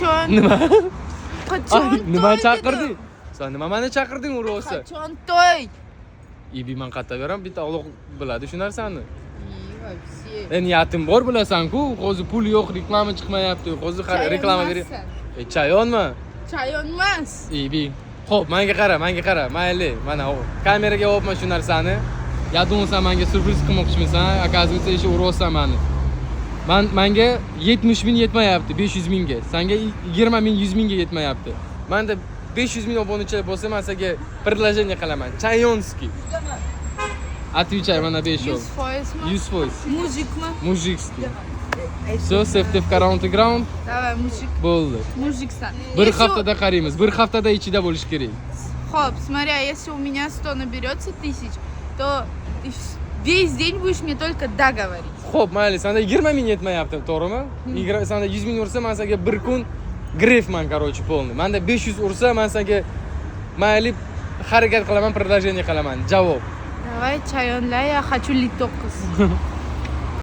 Qachon? Nima? Qachon? Nima to'y chaqirding? dedim? Sen nima meni chaqirding ro'sa? Qachon to'y? Ibi men qattaveram, bitta Alloh biladi shu narsani. Вообще. Niyatim bor bilasan-ku, hozir pul yo'q, reklama chiqmayapti. Hozir reklama beryapti. Chayonmi? Chayon emas. Ibi. Xo'p, menga qara, mayli. Mana kameraga olibman shu narsani. Yadunsan menga surpriz qilmoqchimisan, оказывается, еще uryapsan meni. Menga 70 ming yetmayapti, 500 mingga. Senga 20 ming, 100 mingga yetmayapti. Menda 500 ming obunachilar bo'lsa, men senga предложение qilaman. Chayonskiy. Отвечай, mana 5 ol. 100%mi? 100%. Mujikmi? Mujikskiy. Все, safety county ground Давай, mujik. bo'ldi. Mujiksan. Bir haftada qaraymiz. Bir haftada ichida bo'lish kerak. Хоп, смотри, а если у меня 100 наберется тысяч, то ты весь день будешь мне только да говорить. Xo'p, mayli, senda 20 ming yetmayapti, to'g'rimi? Senda 100 ming ursa, men senga bir kun grefman, короче, полный. Menda 500 ursa, men senga mayli harakat qilaman, предложение qilaman. Javob. Давай, чайонлай, я хочу литок.